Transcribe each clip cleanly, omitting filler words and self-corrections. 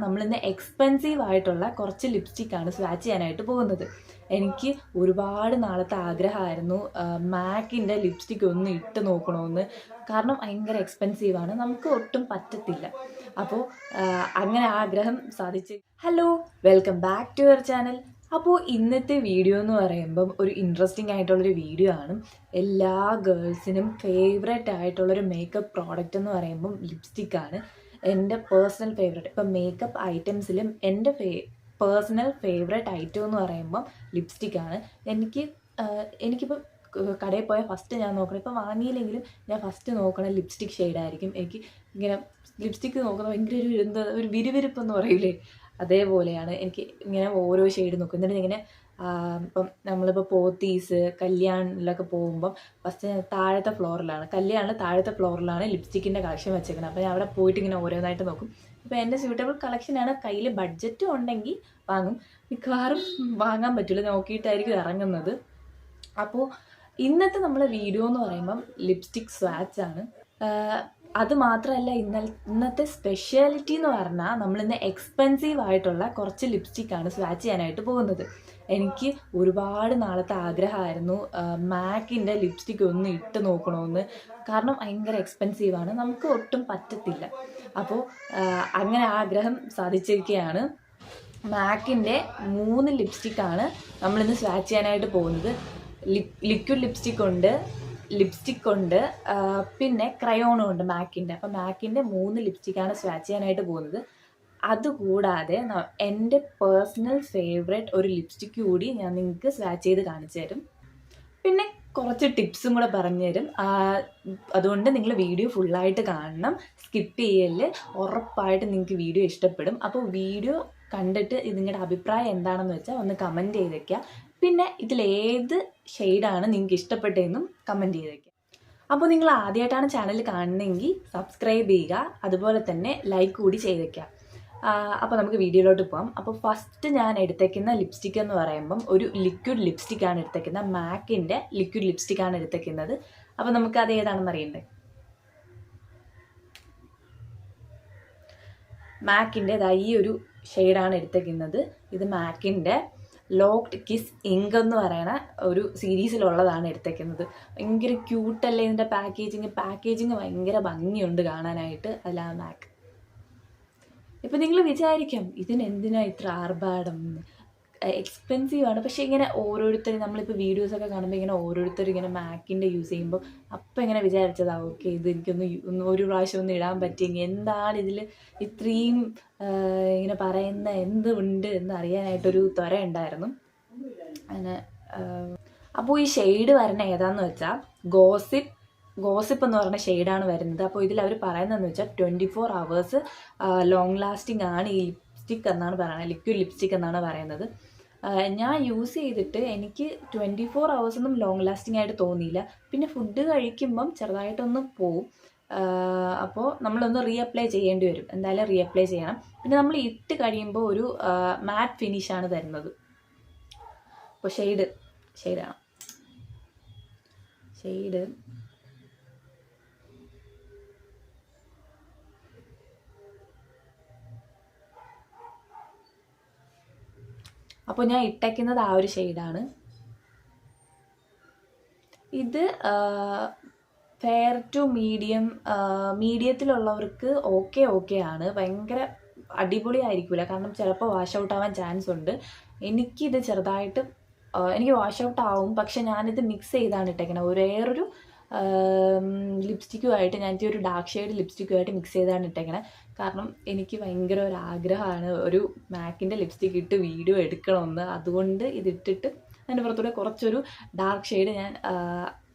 നമ്മളിന്ന് എക്സ്പെൻസീവ് ആയിട്ടുള്ള കുറച്ച് ലിപ്സ്റ്റിക്കാണ് സ്വാച്ച് ചെയ്യാനായിട്ട് പോകുന്നത്. എനിക്ക് ഒരുപാട് നാളത്തെ ആഗ്രഹമായിരുന്നു മാക്കിൻ്റെ ലിപ്സ്റ്റിക് ഒന്ന് ഇട്ട് നോക്കണമെന്ന്. കാരണം ഭയങ്കര എക്സ്പെൻസീവാണ്, നമുക്ക് ഒട്ടും പറ്റത്തില്ല. അപ്പോൾ അങ്ങനെ ആഗ്രഹം സാധിച്ച്. Hello, welcome back to your channel. അപ്പോൾ ഇന്നത്തെ വീഡിയോ എന്ന് പറയുമ്പം ഒരു ഇൻട്രസ്റ്റിംഗ് ആയിട്ടുള്ളൊരു വീഡിയോ ആണ്. എല്ലാ ഗേൾസിനും ഫേവറേറ്റ് ആയിട്ടുള്ളൊരു മേക്കപ്പ് പ്രോഡക്റ്റ് എന്ന് പറയുമ്പം ലിപ്സ്റ്റിക്കാണ്. എൻ്റെ പേഴ്സണൽ ഫേവറേറ്റ്. ഇപ്പം മേക്കപ്പ് ഐറ്റംസിലും എൻ്റെ പേഴ്സണൽ ഫേവറേറ്റ് ഐറ്റം എന്ന് പറയുമ്പം ലിപ്സ്റ്റിക്കാണ്. എനിക്കിപ്പോൾ കടയിൽ പോയാൽ ഫസ്റ്റ് ഞാൻ നോക്കണം, ഇപ്പം വാങ്ങിയില്ലെങ്കിലും ഞാൻ ഫസ്റ്റ് നോക്കണ ലിപ്സ്റ്റിക് ഷെയ്ഡായിരിക്കും. എനിക്ക് ഇങ്ങനെ ലിപ്സ്റ്റിക്ക് നോക്കുന്നത് ഭയങ്കര ഒരു വിരുവിരുപ്പെന്ന് പറയില്ലേ, അതേപോലെയാണ്. എനിക്ക് ഇങ്ങനെ ഓരോ ഷെയ്ഡ് നോക്കും. എന്നിട്ട് ഇങ്ങനെ ഇപ്പം നമ്മളിപ്പോൾ പോത്തീസ് കല്യാണിലൊക്കെ പോകുമ്പം ഫസ്റ്റ് താഴത്തെ ഫ്ലോറിലാണ് ലിപ്സ്റ്റിക്കിൻ്റെ കളക്ഷൻ വെച്ചേക്കുന്നത്. അപ്പോൾ ഞാൻ അവിടെ പോയിട്ട് ഇങ്ങനെ ഓരോന്നായിട്ട് നോക്കും. ഇപ്പോൾ എൻ്റെ സ്യൂട്ടബിൾ കളക്ഷനാണ്. കയ്യിൽ ബഡ്ജറ്റും ഉണ്ടെങ്കിൽ വാങ്ങും, മിക്കവാറും വാങ്ങാൻ പറ്റില്ല, നോക്കിയിട്ടായിരിക്കും ഇറങ്ങുന്നത്. അപ്പോൾ ഇന്നത്തെ നമ്മളെ വീഡിയോ എന്ന് പറയുമ്പം ലിപ്സ്റ്റിക് സ്വാച്ചാണ്. അത് മാത്രമല്ല, ഇന്നത്തെ സ്പെഷ്യാലിറ്റി എന്ന് പറഞ്ഞാൽ നമ്മളിന്ന് എക്സ്പെൻസീവ് ആയിട്ടുള്ള കുറച്ച് ലിപ്സ്റ്റിക്കാണ് സ്വാച്ച് ചെയ്യാനായിട്ട് പോകുന്നത്. എനിക്ക് ഒരുപാട് നാളത്തെ ആഗ്രഹമായിരുന്നു മാക്കിൻ്റെ ലിപ്സ്റ്റിക് ഒന്ന് ഇട്ട് നോക്കണമെന്ന്. കാരണം ഭയങ്കര എക്സ്പെൻസീവാണ്, നമുക്ക് ഒട്ടും പറ്റത്തില്ല. അപ്പോൾ അങ്ങനെ ആഗ്രഹം സാധിച്ചിരിക്കുകയാണ്. മാക്കിൻ്റെ 3 ലിപ്സ്റ്റിക്കാണ് നമ്മളിന്ന് സ്വാച്ച് ചെയ്യാനായിട്ട് പോകുന്നത്. ലിക്വിഡ് ലിപ്സ്റ്റിക് ഉണ്ട്, പിന്നെ ക്രയോണും ഉണ്ട് മാക്കിൻ്റെ. അപ്പം മാക്കിൻ്റെ 3 ലിപ്സ്റ്റിക്കാണ് സ്വാച്ച് ചെയ്യാനായിട്ട് പോകുന്നത്. അതുകൂടാതെ എൻ്റെ പേഴ്സണൽ ഫേവറേറ്റ് ഒരു ലിപ്സ്റ്റിക്ക് കൂടി ഞാൻ നിങ്ങൾക്ക് സ്വാച്ച് ചെയ്ത് കാണിച്ചു തരും. പിന്നെ കുറച്ച് ടിപ്സും കൂടെ പറഞ്ഞു തരും. അതുകൊണ്ട് നിങ്ങൾ വീഡിയോ ഫുള്ളായിട്ട് കാണണം, സ്കിപ്പ് ചെയ്യല്. ഉറപ്പായിട്ട് നിങ്ങൾക്ക് വീഡിയോ ഇഷ്ടപ്പെടും. അപ്പോൾ വീഡിയോ കണ്ടിട്ട് നിങ്ങളുടെ അഭിപ്രായം എന്താണെന്ന് വെച്ചാൽ ഒന്ന് കമൻറ്റ് ചെയ്ത് വയ്ക്കുക. പിന്നെ ഇതിലേത് ഷെയ്ഡാണ് നിങ്ങൾക്ക് ഇഷ്ടപ്പെട്ടതെന്നും കമൻറ്റ് ചെയ്ത് വയ്ക്കുക. അപ്പോൾ നിങ്ങൾ ആദ്യമായിട്ടാണ് ചാനൽ കാണുന്നതെങ്കിൽ സബ്സ്ക്രൈബ് ചെയ്യുക, അതുപോലെ തന്നെ ലൈക്ക് കൂടി ചെയ്ത് വയ്ക്കുക. അപ്പോൾ നമുക്ക് വീഡിയോയിലോട്ട് പോകാം. അപ്പോൾ ഫസ്റ്റ് ഞാൻ എടുത്തേക്കുന്ന ലിപ്സ്റ്റിക് എന്ന് പറയുമ്പം ഒരു ലിക്വിഡ് ലിപ്സ്റ്റിക്കാണ് എടുത്തേക്കുന്നത്. മാക്കിൻ്റെ ലിക്വിഡ് ലിപ്സ്റ്റിക്കാണ് എടുത്തേക്കുന്നത്. അപ്പോൾ നമുക്ക് അത് ഏതാണെന്ന് അറിയണ്ടേ. മാക്കിൻ്റെ ഈ ഒരു ഷെയ്ഡാണ് എടുത്തേക്കുന്നത്. ഇത് മാക്കിൻ്റെ ലോക്ക്ഡ് കിസ് ഇങ്ക് എന്ന് പറയുന്ന ഒരു സീരീസിലുള്ളതാണ് എടുത്തേക്കുന്നത്. ഭയങ്കര ക്യൂട്ടല്ലേ ഇതിൻ്റെ പാക്കേജിങ് ഭയങ്കര ഭംഗിയുണ്ട് കാണാനായിട്ട്. അതിലാ മാക്ക്. ഇപ്പം നിങ്ങൾ വിചാരിക്കാം ഇതിനെന്തിനാ ഇത്ര ആർഭാടം, എക്സ്പെൻസീവാണ്. പക്ഷേ ഇങ്ങനെ ഓരോരുത്തർ നമ്മളിപ്പോൾ വീഡിയോസൊക്കെ കാണുമ്പോൾ ഇങ്ങനെ ഓരോരുത്തർ ഇങ്ങനെ മാക്കിൻ്റെ യൂസ് ചെയ്യുമ്പോൾ അപ്പം ഇങ്ങനെ വിചാരിച്ചതാ, ഓക്കെ ഇത് എനിക്കൊന്ന് ഒരു പ്രാവശ്യം ഒന്ന് ഇടാൻ പറ്റിയെങ്കിൽ. എന്താണ് ഇതിൽ ഇത്രയും ഇങ്ങനെ പറയുന്ന എന്തുണ്ട് എന്ന് അറിയാനായിട്ടൊരു ത്വര ഉണ്ടായിരുന്നു. അങ്ങനെ അപ്പോൾ ഈ ഷെയ്ഡ് വരുന്ന ഏതാന്ന് വെച്ചാൽ ഗോസിപ്പ് എന്ന് പറഞ്ഞ ഷെയ്ഡാണ് വരുന്നത്. അപ്പോൾ ഇതിൽ അവർ പറയുന്നതെന്ന് വെച്ചാൽ 24 hours ലോങ് ലാസ്റ്റിംഗ് ആണ് ഈ ലിപ്സ്റ്റിക് എന്നാണ് പറയുന്നത്, ലിക്വിഡ് ലിപ്സ്റ്റിക് എന്നാണ് പറയുന്നത്. ഞാൻ യൂസ് ചെയ്തിട്ട് എനിക്ക് 24 hours ഒന്നും ലോങ് ലാസ്റ്റിംഗ് ആയിട്ട് തോന്നിയില്ല. പിന്നെ ഫുഡ് കഴിക്കുമ്പം ചെറുതായിട്ടൊന്ന് പോവും. അപ്പോൾ നമ്മളൊന്ന് റീഅപ്ലൈ ചെയ്യേണ്ടി വരും, എന്തായാലും റീഅപ്ലൈ ചെയ്യണം. പിന്നെ നമ്മൾ ഇട്ട് കഴിയുമ്പോൾ ഒരു മാറ്റ് ഫിനിഷാണ് തരുന്നത്. അപ്പോൾ ഷെയ്ഡ് അപ്പോൾ ഞാൻ ഇട്ടേക്കുന്നത് ആ ഒരു ഷെയ്ഡാണ്. ഇത് ഫെയർ ടു മീഡിയത്തിലുള്ളവർക്ക് ഓക്കെ ആണ്. ഭയങ്കര അടിപൊളിയായിരിക്കില്ല, കാരണം ചിലപ്പോൾ വാഷ് ഔട്ട് ആവാൻ ചാൻസ് ഉണ്ട്. എനിക്കിത് ചെറുതായിട്ട് എനിക്ക് വാഷ് ഔട്ട് ആവും. പക്ഷെ ഞാനിത് മിക്സ് ചെയ്താണ് ഇട്ടേക്കുന്നത്. വേറൊരു ലിപ്സ്റ്റിക്കുമായിട്ട്, ഞാനിത് ഒരു ഡാർക്ക് ഷെയ്ഡ് ലിപ്സ്റ്റിക്കുമായിട്ട് മിക്സ് ചെയ്താണ് ഇട്ടേക്കുന്നത്. കാരണം എനിക്ക് ഭയങ്കര ഒരു ആഗ്രഹമാണ് ഒരു മാക്കിൻ്റെ ലിപ്സ്റ്റിക് ഇട്ട് വീഡിയോ എടുക്കണമെന്ന്. അതുകൊണ്ട് ഇതിട്ടിട്ട് അതിൻ്റെ പുറത്തൂടെ കുറച്ചൊരു ഡാർക്ക് ഷെയ്ഡ് ഞാൻ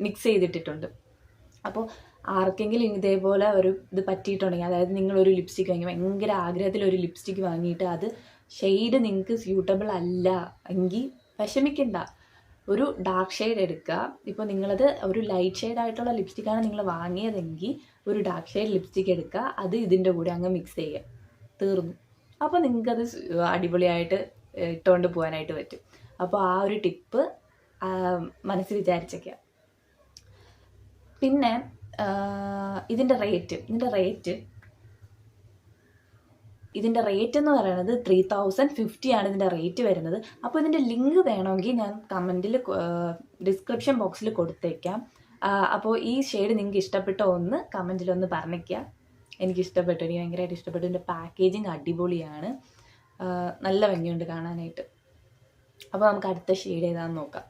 മിക്സ് ചെയ്തിട്ടിട്ടുണ്ട്. അപ്പോൾ ആർക്കെങ്കിലും ഇതേപോലെ ഒരു ഇത് പറ്റിയിട്ടുണ്ടെങ്കിൽ, അതായത് നിങ്ങളൊരു ലിപ്സ്റ്റിക് വാങ്ങി, ഭയങ്കര ആഗ്രഹത്തിലൊരു ലിപ്സ്റ്റിക് വാങ്ങിയിട്ട് അത് ഷെയ്ഡ് നിങ്ങൾക്ക് സ്യൂട്ടബിൾ അല്ല എങ്കിൽ വിഷമിക്കണ്ട, ഒരു ഡാർക്ക് ഷെയ്ഡ് എടുക്കുക. ഇപ്പോൾ നിങ്ങളത് ഒരു ലൈറ്റ് ഷെയ്ഡായിട്ടുള്ള ലിപ്സ്റ്റിക്കാണ് നിങ്ങൾ വാങ്ങിയതെങ്കിൽ ഒരു ഡാർക്ക് ഷെയ്ഡ് ലിപ്സ്റ്റിക് എടുക്കുക, അത് ഇതിൻ്റെ കൂടെ അങ്ങ് മിക്സ് ചെയ്യുക, തീർന്നു. അപ്പോൾ നിങ്ങൾക്കത് അടിപൊളിയായിട്ട് ഇട്ടുകൊണ്ട് പോകാനായിട്ട് പറ്റും. അപ്പോൾ ആ ഒരു ടിപ്പ് മനസ്സിൽ വിചാരിച്ചേക്കുക. പിന്നെ ഇതിൻ്റെ റേറ്റ് ഇതിൻ്റെ റേറ്റ് എന്ന് പറയുന്നത് 3050 ആണ് ഇതിൻ്റെ റേറ്റ് വരുന്നത്. അപ്പോൾ ഇതിൻ്റെ ലിങ്ക് വേണമെങ്കിൽ ഞാൻ കമൻറ്റിൽ ഡിസ്ക്രിപ്ഷൻ ബോക്സിൽ കൊടുത്തേക്കാം. അപ്പോൾ ഈ ഷെയ്ഡ് നിങ്ങൾക്ക് ഇഷ്ടപ്പെട്ടോ ഒന്ന് കമൻറ്റിലൊന്ന് പറഞ്ഞേക്കുക. എനിക്ക് ഭയങ്കരമായിട്ട് ഇഷ്ടപ്പെട്ടു. ഇതിൻ്റെ പാക്കേജിങ് അടിപൊളിയാണ്, നല്ല ഭംഗിയുണ്ട് കാണാനായിട്ട്. അപ്പോൾ നമുക്ക് അടുത്ത ഷെയ്ഡ് ഏതാണെന്ന് നോക്കാം.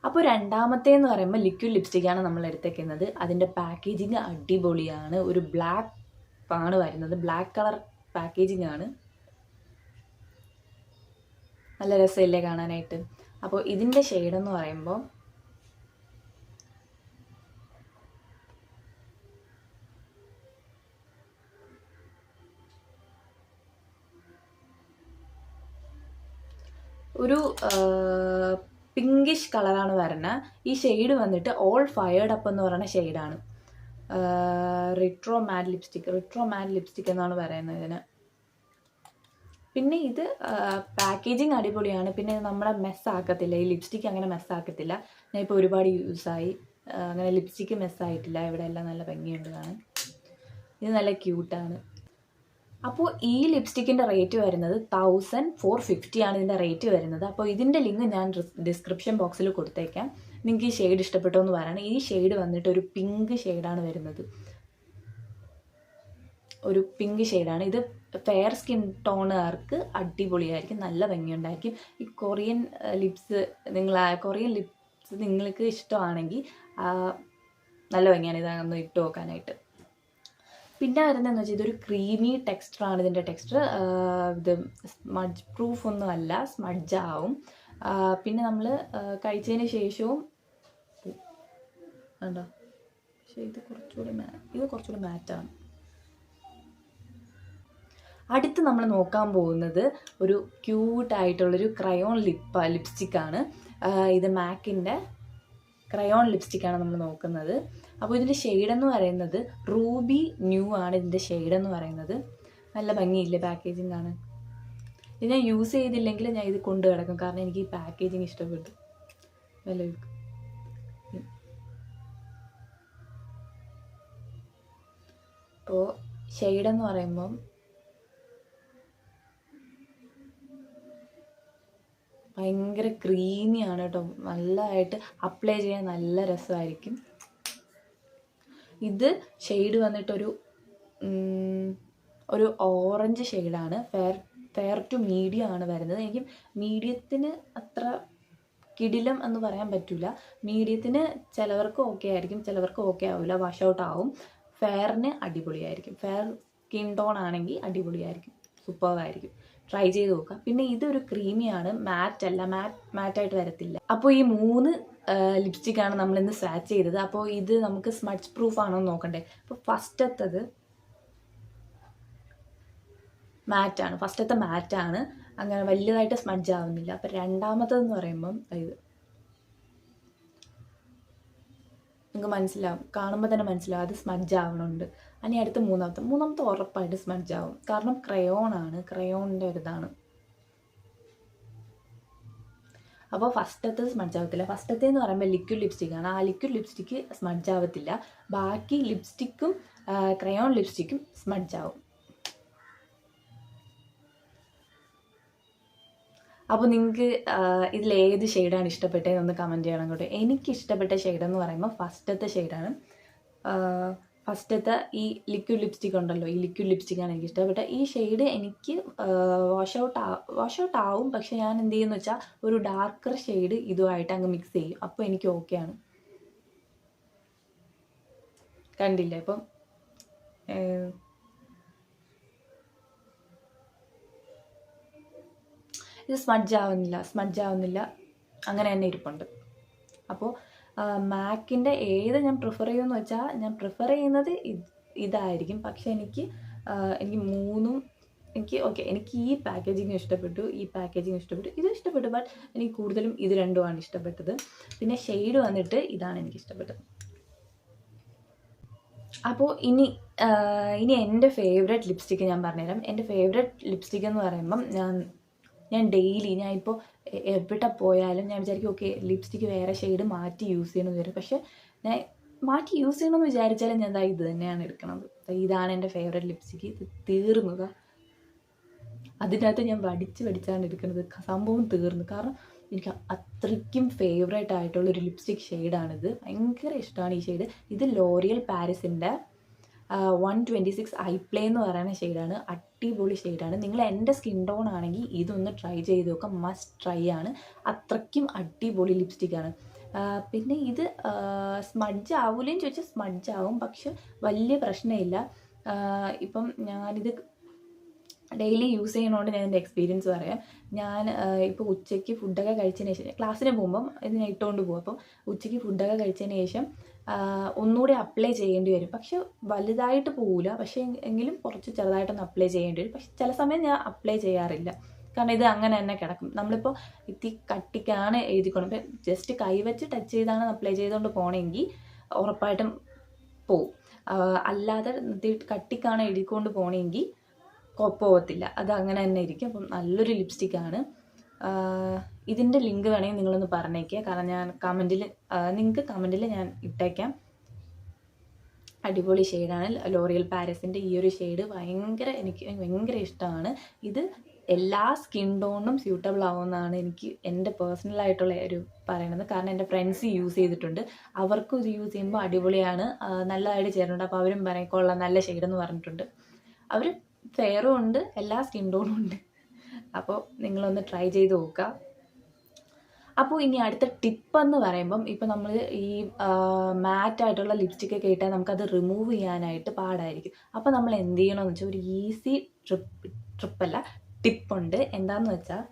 അപ്പോൾ രണ്ടാമത്തേന്ന് പറയുമ്പോൾ ലിക്വിഡ് ലിപ്സ്റ്റിക്കാണ് നമ്മൾ എടുത്തേക്കുന്നത്. അതിൻ്റെ പാക്കേജിങ് അടിപൊളിയാണ്. ഒരു ബ്ലാക്ക് ആണ് വരുന്നത്, ബ്ലാക്ക് കളർ പാക്കേജിങ് ആണ്. നല്ല രസമില്ലേ കാണാനായിട്ട്. അപ്പോൾ ഇതിൻ്റെ ഷെയ്ഡെന്ന് പറയുമ്പോൾ ഒരു പിങ്കിഷ് കളറാണ് വരുന്നത്. ഈ ഷെയ്ഡ് വന്നിട്ട് ഓൾ ഫയർഡ് അപ്പ് എന്ന് പറയുന്ന ഷെയ്ഡാണ്. റിട്രോ മാറ്റ് ലിപ്സ്റ്റിക് എന്നാണ് പറയുന്നത് ഇതിന്. പിന്നെ ഇത് പാക്കേജിങ് അടിപൊളിയാണ്. പിന്നെ നമ്മളെ മെസ്സാക്കത്തില്ല, ഈ ലിപ്സ്റ്റിക്ക് അങ്ങനെ മെസ്സാക്കത്തില്ല. ഞാൻ ഇപ്പോൾ ഒരുപാട് യൂസായി, അങ്ങനെ ലിപ്സ്റ്റിക്ക് മെസ്സായിട്ടില്ല. ഇവിടെ എല്ലാം നല്ല ഭംഗിയുണ്ട് കാണാൻ. ഇത് നല്ല ക്യൂട്ടാണ്. അപ്പോൾ ഈ ലിപ്സ്റ്റിക്കിൻ്റെ റേറ്റ് വരുന്നത് 1450 ആണ് ഇതിൻ്റെ റേറ്റ് വരുന്നത്. അപ്പോൾ ഇതിൻ്റെ ലിങ്ക് ഞാൻ ഡിസ്ക്രിപ്ഷൻ ബോക്സിൽ കൊടുത്തേക്കാം. നിങ്ങൾക്ക് ഈ ഷെയ്ഡ് ഇഷ്ടപ്പെട്ടോ എന്ന് പറയണം. ഈ ഷെയ്ഡ് വന്നിട്ട് ഒരു പിങ്ക് ഷെയ്ഡാണ് വരുന്നത്, ഒരു പിങ്ക് ഷെയ്ഡാണ്. ഇത് ഫെയർ സ്കിൻ ടോണുകാർക്ക് അടിപൊളിയായിരിക്കും, നല്ല ഭംഗിയുണ്ടായിരിക്കും. ഈ കൊറിയൻ ലിപ്സ് നിങ്ങൾക്ക് ഇഷ്ടമാണെങ്കിൽ നല്ല ഭംഗിയാണ് ഇതൊന്ന് ഇട്ട് നോക്കാനായിട്ട്. പിന്നെ വരുന്നതെന്ന് വെച്ചാൽ ഇതൊരു ക്രീമി ടെക്സ്ചറാണ് ഇതിൻ്റെ ടെക്സ്ചർ. ഇത് സ്മഡ്ജ് പ്രൂഫ് ഒന്നും അല്ല, സ്മഡ്ജ് ആവും. പിന്നെ നമ്മൾ കഴിച്ചതിന് ശേഷവും വേണ്ട, പക്ഷേ ഇത് കുറച്ചുകൂടി മാറ്റാണ്. അടുത്ത് നമ്മൾ നോക്കാൻ പോകുന്നത് ഒരു ക്യൂട്ടായിട്ടുള്ളൊരു ക്രയോൺ ലിപ്സ്റ്റിക്കാണ്. ഇത് മാക്കിൻ്റെ ക്രയോൺ ലിപ്സ്റ്റിക്കാണ് നമ്മൾ നോക്കുന്നത്. അപ്പോൾ ഇതിൻ്റെ ഷെയ്ഡെന്ന് പറയുന്നത് റൂബി ന്യൂ ആണ് ഇതിൻ്റെ ഷെയ്ഡെന്ന് പറയുന്നത്. നല്ല ഭംഗിയില്ലേ പാക്കേജിങ് ആണ്. ഇത് ഞാൻ യൂസ് ചെയ്തില്ലെങ്കിൽ ഞാൻ ഇത് കൊണ്ട് കിടക്കും, കാരണം എനിക്ക് ഈ പാക്കേജിങ് ഇഷ്ടപ്പെട്ടു. നല്ല അപ്പോൾ ഷെയ്ഡെന്ന് പറയുമ്പം ഭയങ്കര ക്രീമിയാണ് കേട്ടോ, നല്ലതായിട്ട് അപ്ലൈ ചെയ്യാൻ നല്ല രസമായിരിക്കും. ഇത് ഷെയ്ഡ് വന്നിട്ടൊരു ഓറഞ്ച് ഷെയ്ഡാണ്. ഫെയർ ടു മീഡിയം ആണ് വരുന്നത്. എനിക്ക് മീഡിയത്തിന് അത്ര കിടിലം എന്ന് പറയാൻ പറ്റില്ല. മീഡിയത്തിന് ചിലവർക്ക് ഓക്കെ ആയിരിക്കും, ചിലവർക്ക് ഓക്കെ ആവില്ല, വാഷ് ഔട്ട് ആവും. ഫെയറിന് അടിപൊളിയായിരിക്കും, ഫെയർ സ്കിൻ ടോൺ ആണെങ്കിൽ അടിപൊളിയായിരിക്കും, സൂപ്പറായിരിക്കും. ട്രൈ ചെയ്ത് നോക്കുക. പിന്നെ ഇതൊരു ക്രീമിയാണ്, മാറ്റായിട്ട് വരത്തില്ല. അപ്പോൾ ഈ 3 ലിപ്സ്റ്റിക്കാണ് നമ്മളിന്ന് സ്വാച്ച് ചെയ്തത്. അപ്പോൾ ഇത് നമുക്ക് സ്മഡ്ജ് പ്രൂഫ് ആണോ എന്ന് നോക്കണ്ടേ. അപ്പോൾ ഫസ്റ്റത്തെ മാറ്റാണ്, അങ്ങനെ വലിയതായിട്ട് സ്മഡ്ജ് ആവുന്നില്ല. അപ്പോൾ രണ്ടാമത്തേന്ന് പറയുമ്പം ഇത് നിങ്ങൾക്ക് മനസ്സിലാവും, കാണുമ്പോൾ തന്നെ മനസ്സിലാവും അത് സ്മഡ്ജ് ആവണുണ്ട്. ഇനി അടുത്ത് മൂന്നാമത്തെ ഉറപ്പായിട്ട് സ്മഡ്ജ് ആവും, കാരണം ക്രയോണിൻ്റെ ഒരിതാണ്. അപ്പോൾ ഫസ്റ്റത്തെ സ്മഡ്ജ് ആവത്തില്ല. ഫസ്റ്റത്തേന്ന് പറയുമ്പോൾ ലിക്വിഡ് ലിപ്സ്റ്റിക്കാണ്. ആ ലിക്വിഡ് ലിപ്സ്റ്റിക്ക് സ്മഡ്ജ് ആവത്തില്ല. ബാക്കി ലിപ്സ്റ്റിക്കും ക്രയോൺ ലിപ്സ്റ്റിക്കും സ്മഡ്ജ് ആവും. അപ്പോൾ നിങ്ങൾക്ക് ഇതിലേത് ഷെയ്ഡാണ് ഇഷ്ടപ്പെട്ടതെന്ന് കമൻറ്റ് ചെയ്യണം കേട്ടോ. എനിക്ക് ഇഷ്ടപ്പെട്ട ഷെയ്ഡെന്ന് പറയുമ്പോൾ ഫസ്റ്റത്തെ ഷെയ്ഡാണ്. ഫസ്റ്റത്തെ ഈ ലിക്വിഡ് ലിപ്സ്റ്റിക് ഉണ്ടല്ലോ, ഈ ലിക്വിഡ് ലിപ്സ്റ്റിക്കാണ് എനിക്ക് ഇഷ്ടപ്പെട്ട. ഈ ഷെയ്ഡ് എനിക്ക് വാഷ് ഔട്ട് ആവും, പക്ഷെ ഞാൻ എന്ത് ചെയ്യുമെന്ന് വെച്ചാൽ ഒരു ഡാർക്കർ ഷെയ്ഡ് ഇതുമായിട്ട് അങ്ങ് മിക്സ് ചെയ്യും, അപ്പോൾ എനിക്ക് ഓക്കെയാണ്. കണ്ടില്ലേ? അപ്പം ഇത് സ്മഡ്ജ് ആവുന്നില്ല, അങ്ങനെ തന്നെ ഇരിപ്പുണ്ട്. അപ്പോൾ മാക്കിൻ്റെ ഏത് ഞാൻ പ്രിഫർ ചെയ്യുമെന്ന് വെച്ചാൽ ഞാൻ പ്രിഫർ ചെയ്യുന്നത് ഇതായിരിക്കും. പക്ഷെ എനിക്ക് മൂന്നും എനിക്ക് ഈ പാക്കേജിങ് ഇഷ്ടപ്പെട്ടു, ഇത് ഇഷ്ടപ്പെട്ടു. ബട്ട് എനിക്ക് കൂടുതലും ഇത് രണ്ടുമാണ് ഇഷ്ടപ്പെട്ടത്. പിന്നെ ഷെയ്ഡ് വന്നിട്ട് ഇതാണ് എനിക്ക് ഇഷ്ടപ്പെട്ടത്. അപ്പോൾ ഇനി എൻ്റെ ഫേവറേറ്റ് ലിപ്സ്റ്റിക്ക് ഞാൻ പറഞ്ഞുതരാം. എൻ്റെ ഫേവറേറ്റ് ലിപ്സ്റ്റിക്ക് എന്ന് പറയുമ്പം ഞാൻ ഡെയിലി ഇപ്പോൾ എവിടെ പോയാലും ഞാൻ വിചാരിക്കും ഓക്കെ ലിപ്സ്റ്റിക്ക് വേറെ ഷെയ്ഡ് മാറ്റി യൂസ് ചെയ്യണമെന്ന് വരും. പക്ഷേ ഞാൻ മാറ്റി യൂസ് ചെയ്യണമെന്ന് വിചാരിച്ചാലും ഞാൻ ഇത് തന്നെയാണ് എടുക്കണത്. ഇതാണ് എൻ്റെ ഫേവറേറ്റ് ലിപ്സ്റ്റിക്ക്. ഇത് തീർന്നതാ. അതിനകത്ത് ഞാൻ വടിച്ചാണ് എടുക്കുന്നത്. സംഭവം തീർന്നു. കാരണം എനിക്ക് അത്രയ്ക്കും ഫേവറേറ്റ് ആയിട്ടുള്ളൊരു ലിപ്സ്റ്റിക് ഷെയ്ഡാണിത്. ഭയങ്കര ഇഷ്ടമാണ് ഈ ഷെയ്ഡ്. ഇത് ലോറിയൽ പാരീസിൻ്റെ 126 ഐ പ്ലേ എന്ന് പറയുന്ന ഷെയ്ഡാണ്. അടിപൊളി ഷെയ്ഡാണ്. നിങ്ങൾ എൻ്റെ സ്കിൻ ടോൺ ആണെങ്കിൽ ഇതൊന്ന് ട്രൈ ചെയ്ത് നോക്കാം. മസ്റ്റ് ട്രൈ ആണ്. അത്രയ്ക്കും അടിപൊളി ലിപ്സ്റ്റിക്കാണ്. പിന്നെ ഇത് സ്മഡ്ജ് ആവൂലേന്ന് ചോദിച്ചാൽ സ്മഡ്ജ് ആവും, പക്ഷെ വലിയ പ്രശ്നമില്ല. ഇപ്പം ഞാനിത് ഡെയിലി യൂസ് ചെയ്യുന്നതുകൊണ്ട് ഞാൻ എൻ്റെ എക്സ്പീരിയൻസ് പറയാം. ഞാൻ ഇപ്പോൾ ഉച്ചയ്ക്ക് ഫുഡൊക്കെ കഴിച്ചതിന് ശേഷം ക്ലാസ്സിന് പോകുമ്പം ഇത് ഞാൻ ഇട്ടുകൊണ്ട് പോകും. അപ്പം ഉച്ചയ്ക്ക് ഫുഡൊക്കെ കഴിച്ചതിന് ശേഷം ഒന്നുകൂടി അപ്ലൈ ചെയ്യേണ്ടി വരും. പക്ഷെ വലുതായിട്ട് പോവില്ല, പക്ഷേ എങ്കിലും കുറച്ച് ചെറുതായിട്ടൊന്ന് അപ്ലൈ ചെയ്യേണ്ടി വരും. പക്ഷെ ചില സമയം ഞാൻ അപ്ലൈ ചെയ്യാറില്ല, കാരണം ഇത് അങ്ങനെ തന്നെ കിടക്കും. നമ്മളിപ്പോൾ ഇത്തി കട്ടിക്കാണ് എഴുതിക്കണം, ഇപ്പം ജസ്റ്റ് കൈവച്ച് ടച്ച് ചെയ്താണ് അപ്ലൈ ചെയ്തുകൊണ്ട് പോകണമെങ്കിൽ ഉറപ്പായിട്ടും പോവും. അല്ലാതെ കട്ടിക്കാണ് എഴുതിക്കൊണ്ട് പോകണമെങ്കിൽ പോകത്തില്ല, അത് അങ്ങനെ തന്നെ ഇരിക്കും. അപ്പം നല്ലൊരു ലിപ്സ്റ്റിക്കാണ്. ഇതിൻ്റെ ലിങ്ക് വേണമെങ്കിൽ നിങ്ങളൊന്ന് പറഞ്ഞേക്കുക, കാരണം ഞാൻ നിങ്ങൾക്ക് കമൻറ്റിൽ ഞാൻ ഇട്ടേക്കാം. അടിപൊളി ഷെയ്ഡാണ് ലോറിയൽ പാരീസിൻ്റെ ഈ ഒരു ഷെയ്ഡ്. എനിക്ക് ഭയങ്കര ഇഷ്ടമാണ്. ഇത് എല്ലാ സ്കിൻ ടോണിനും സ്യൂട്ടബിൾ ആവുമെന്നാണ് എൻ്റെ പേഴ്സണലായിട്ടുള്ള ഒരു പറയണത്. കാരണം എൻ്റെ ഫ്രണ്ട്സ് യൂസ് ചെയ്തിട്ടുണ്ട്, അവർക്കും ഇത് യൂസ് ചെയ്യുമ്പോൾ അടിപൊളിയാണ്, നല്ലതായിട്ട് ചേരുന്നുണ്ട്. അപ്പോൾ അവരും പറയും കൊള്ളാം, നല്ല ഷെയ്ഡെന്ന് പറഞ്ഞിട്ടുണ്ട്. അവർ ഫെയറും ഉണ്ട്, എല്ലാ സ്കിൻ ടോണും ഉണ്ട്. അപ്പോൾ നിങ്ങളൊന്ന് ട്രൈ ചെയ്ത് നോക്കുക. അപ്പോൾ ഇനി അടുത്ത ടിപ്പെന്ന് പറയുമ്പം ഇപ്പം നമ്മൾ ഈ മാറ്റായിട്ടുള്ള ലിപ്സ്റ്റിക്കൊക്കെ ഇട്ടാൽ നമുക്കത് റിമൂവ് ചെയ്യാനായിട്ട് പാടായിരിക്കും. അപ്പോൾ നമ്മൾ എന്ത് ചെയ്യണമെന്ന് വെച്ചാൽ ഒരു ഈസി ടിപ്പുണ്ട്. എന്താണെന്ന് വെച്ചാൽ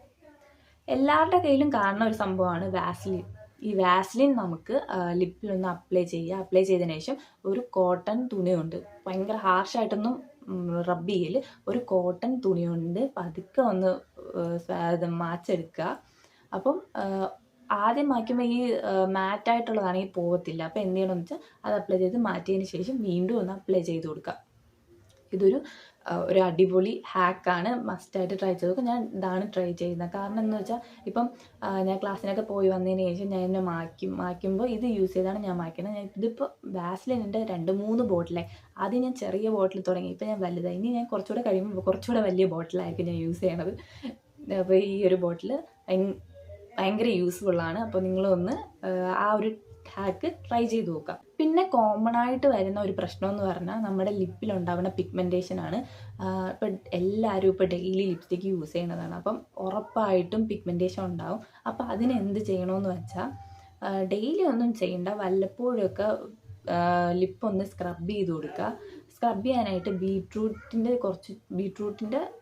എല്ലാവരുടെ കയ്യിലും കാണുന്ന ഒരു സംഭവമാണ് വാസ്ലിൻ. ഈ വാസ്ലിൻ നമുക്ക് ലിപ്പിലൊന്ന് അപ്ലൈ ചെയ്തതിന് ശേഷം ഒരു കോട്ടൺ തുണിയുണ്ട്, ഭയങ്കര ഹാർഷായിട്ടൊന്നും റബ്ബ് ചെയ്യൽ, ഒരു കോട്ടൺ തുണി കൊണ്ട് പതുക്കെ ഒന്ന് മാച്ചെടുക്കുക. അപ്പം ആദ്യം മായ്ക്കുമ്പോൾ ഈ മാറ്റായിട്ടുള്ളതാണെങ്കിൽ പോകത്തില്ല. അപ്പോൾ എന്ത് ചെയ്യണമെന്ന് വെച്ചാൽ അത് അപ്ലൈ ചെയ്ത് മാറ്റിയതിന് ശേഷം വീണ്ടും ഒന്ന് അപ്ലൈ ചെയ്ത് കൊടുക്കുക. ഇതൊരു അടിപൊളി ഹാക്കാണ്, മസ്റ്റായിട്ട് ട്രൈ ചെയ്ത് നോക്കുക. ഞാൻ ഇതാണ് ട്രൈ ചെയ്യുന്നത്. കാരണം എന്ന് വെച്ചാൽ ഇപ്പം ഞാൻ ക്ലാസ്സിനൊക്കെ പോയി വന്നതിന് ശേഷം ഞാൻ എന്നെ മായ്ക്കുമ്പോൾ ഇത് യൂസ് ചെയ്താണ് ഞാൻ മായ്ക്കുന്നത്. ഇതിപ്പോൾ വാസ്ലിൻ്റെ 2-3 ബോട്ടിലായി. ആദ്യം ഞാൻ ചെറിയ ബോട്ടിൽ തുടങ്ങി, ഇപ്പോൾ ഞാൻ വലുതായി. ഇനി ഞാൻ കുറച്ചുകൂടെ കഴിയുമ്പോൾ കുറച്ചുകൂടെ വലിയ ബോട്ടിലായിരിക്കും ഞാൻ യൂസ് ചെയ്യണത്. അപ്പോൾ ഈ ഒരു ബോട്ടിൽ ഭയങ്കര യൂസ്ഫുള്ളാണ്. അപ്പോൾ നിങ്ങളൊന്ന് ആ ഒരു ഹാക്ക് ട്രൈ ചെയ്ത് നോക്കാം. പിന്നെ കോമൺ ആയിട്ട് വരുന്ന ഒരു പ്രശ്നം എന്ന് പറഞ്ഞാൽ നമ്മുടെ ലിപ്പിലുണ്ടാവുന്ന പിഗ്മെൻറ്റേഷനാണ്. ഇപ്പം എല്ലാവരും ഇപ്പോൾ ഡെയിലി ലിപ്സ്റ്റിക്ക് യൂസ് ചെയ്യുന്നതാണ്, അപ്പം ഉറപ്പായിട്ടും പിഗ്മെൻറ്റേഷൻ ഉണ്ടാവും. അപ്പോൾ അതിന് എന്ത് ചെയ്യണമെന്ന് വെച്ചാൽ ഡെയിലി ഒന്നും ചെയ്യണ്ട, വല്ലപ്പോഴൊക്കെ ലിപ്പൊന്ന് സ്ക്രബ് ചെയ്ത് കൊടുക്കുക. സ്ക്രബ് ചെയ്യാനായിട്ട് ബീട്രൂട്ടിൻ്റെ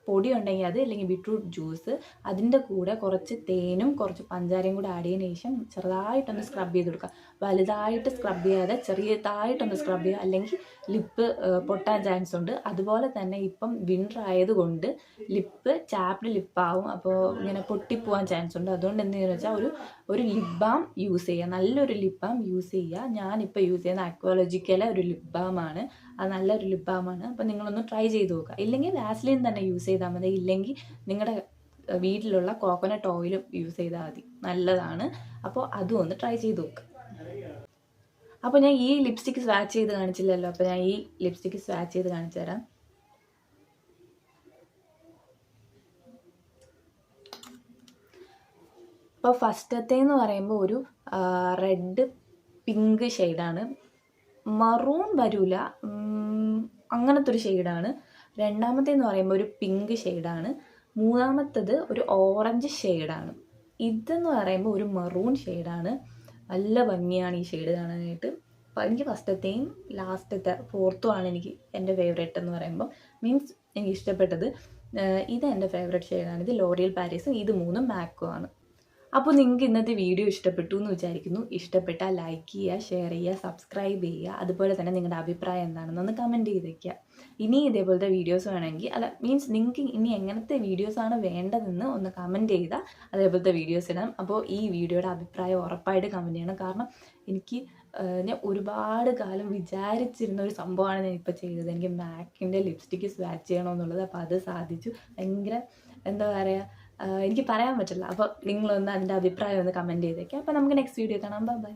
പൊടി ഉണ്ടെങ്കിൽ അത്, അല്ലെങ്കിൽ ബീട്രൂട്ട് ജ്യൂസ്, അതിൻ്റെ കൂടെ കുറച്ച് തേനും കുറച്ച് പഞ്ചാരയും കൂടെ ആഡ് ചെയ്തതിന് ശേഷം ചെറുതായിട്ടൊന്ന് സ്ക്രബ് ചെയ്ത് കൊടുക്കുക. വലുതായിട്ട് സ്ക്രബ് ചെയ്യാതെ ചെറിയതായിട്ടൊന്ന് സ്ക്രബ് ചെയ്യുക, അല്ലെങ്കിൽ ലിപ്പ് പൊട്ടാൻ ചാൻസ് ഉണ്ട്. അതുപോലെ തന്നെ ഇപ്പം വിൻ്റർ ആയതുകൊണ്ട് ലിപ്പ് ചാപ്ഡ് ലിപ്പാവും, അപ്പോൾ ഇങ്ങനെ പൊട്ടിപ്പോവാൻ ചാൻസ് ഉണ്ട്. അതുകൊണ്ട് എന്ത് ചെയ്യുന്നത് വെച്ചാൽ ഒരു ലിപ് ബാം യൂസ് ചെയ്യുക, നല്ലൊരു ലിപ് ബാം യൂസ് ചെയ്യുക. ഞാനിപ്പോൾ യൂസ് ചെയ്യുന്ന അക്വാലോജിക്കലെ ഒരു ലിപ് ബാമാണ്, അത് നല്ലൊരു ലിപ് ബാമാണ്. അപ്പോൾ നിങ്ങളൊന്ന് ട്രൈ ചെയ്ത് നോക്കുക. ഇല്ലെങ്കിൽ വാസ്ലിൻ തന്നെ യൂസ് ചെയ്താൽ മതി, ഇല്ലെങ്കിൽ നിങ്ങളുടെ വീട്ടിലുള്ള കോക്കനട്ട് ഓയിലും യൂസ് ചെയ്താൽ മതി, നല്ലതാണ്. അപ്പോൾ അതും ഒന്ന് ട്രൈ ചെയ്ത് നോക്കുക. അപ്പോൾ ഞാൻ ഈ ലിപ്സ്റ്റിക്ക് സ്വാച്ച് ചെയ്ത് കാണിച്ചില്ലല്ലോ, അപ്പോൾ ഞാൻ ഈ ലിപ്സ്റ്റിക്ക് സ്വാച്ച് ചെയ്ത് കാണിച്ചു തരാം. അപ്പോൾ ഫസ്റ്റത്തേന്ന് പറയുമ്പോൾ ഒരു റെഡ് പിങ്ക് ഷെയ്ഡാണ്, മറൂൺ വരൂല, അങ്ങനത്തെ ഒരു ഷെയ്ഡാണ്. രണ്ടാമത്തേന്ന് പറയുമ്പോൾ ഒരു പിങ്ക് ഷെയ്ഡാണ്. മൂന്നാമത്തത് ഒരു ഓറഞ്ച് ഷെയ്ഡാണ്. ഇതെന്ന് പറയുമ്പോൾ ഒരു മെറൂൺ ഷെയ്ഡാണ്. നല്ല ഭംഗിയാണ് ഈ ഷെയ്ഡ് കാണാനായിട്ട്. അപ്പോൾ എനിക്ക് ഫസ്റ്റത്തെയും ഫോർത്തുമാണ് എൻ്റെ ഫേവറേറ്റ് എന്ന് പറയുമ്പോൾ, മീൻസ് എനിക്ക് ഇഷ്ടപ്പെട്ടത്. ഇത് എൻ്റെ ഫേവറേറ്റ് ഷെയ്ഡാണ്. ഇത് ലോറിയൽ പാരീസും, ഇത് 3 മാക്കും ആണ്. അപ്പോൾ നിങ്ങൾക്ക് ഇന്നത്തെ വീഡിയോ ഇഷ്ടപ്പെട്ടു എന്ന് വിചാരിക്കുന്നു. ഇഷ്ടപ്പെട്ടാൽ ലൈക്ക് ചെയ്യുക, ഷെയർ ചെയ്യുക, സബ്സ്ക്രൈബ് ചെയ്യുക. അതുപോലെ തന്നെ നിങ്ങളുടെ അഭിപ്രായം എന്താണെന്നൊന്ന് കമൻറ്റ് ചെയ്ത് വയ്ക്കുക. ഇനി ഇതേപോലത്തെ വീഡിയോസ് വേണമെങ്കിൽ, മീൻസ് നിങ്ങൾക്ക് ഇനി എങ്ങനത്തെ വീഡിയോസാണ് വേണ്ടതെന്ന് ഒന്ന് കമൻറ്റ് ചെയ്താൽ അതേപോലത്തെ വീഡിയോസ് ഇടാം. അപ്പോൾ ഈ വീഡിയോയുടെ അഭിപ്രായം ഉറപ്പായിട്ട് കമൻറ്റ് ചെയ്യണം. കാരണം ഞാൻ ഒരുപാട് കാലം വിചാരിച്ചിരുന്ന ഒരു സംഭവമാണ് ഞാനിപ്പോൾ ചെയ്തത്. എനിക്ക് മാക്കിൻ്റെ ലിപ്സ്റ്റിക്ക് സ്വാച്ച് ചെയ്യണമെന്നുള്ളത്. അപ്പോൾ അത് സാധിച്ചു. ഭയങ്കര എന്താ പറയുക, എനിക്ക് പറയാൻ പറ്റില്ല. അപ്പോൾ നിങ്ങളൊന്ന് അതിൻ്റെ അഭിപ്രായം ഒന്ന് കമൻറ്റ് ചെയ്തേക്കാം. അപ്പോൾ നമുക്ക് നെക്സ്റ്റ് വീഡിയോ കാണാം. ബൈ.